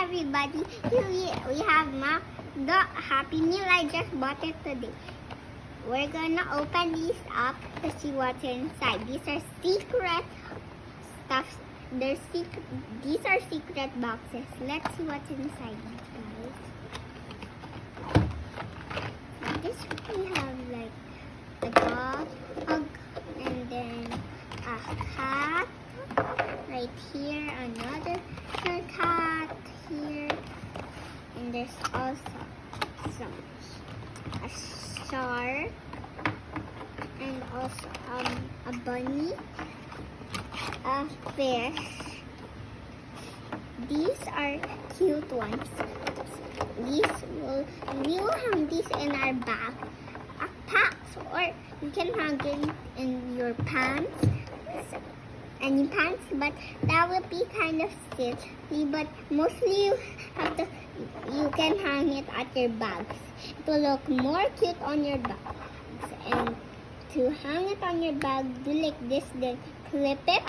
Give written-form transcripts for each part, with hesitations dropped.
everybody, here we have the Happy Meal. I just bought it today. We're gonna open these up to see what's inside. These are secret stuff. These are secret boxes. Let's see what's inside these guys. This we have like a dog, and then a cat. Right here, another cat here, and there's also a shark, and also a bunny, a fish. These are cute ones. We will hang these in our backpacks, or you can hang it in your pants. Any pants, but that will be kind of silly, but mostly you can hang it at your bags. It will look more cute on your bags. And to hang it on your bag, do like this, then clip it,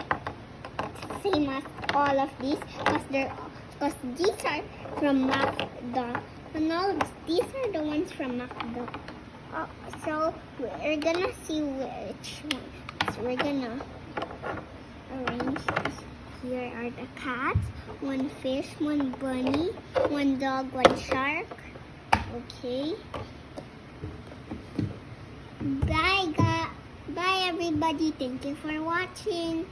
same as all of these, because these are from McDonald's. These are the ones from McDonald's. So we're gonna see which one. So we're gonna arrange this. Here are the cats, one fish, one bunny, one dog, one shark. Okay. Bye everybody. Thank you for watching.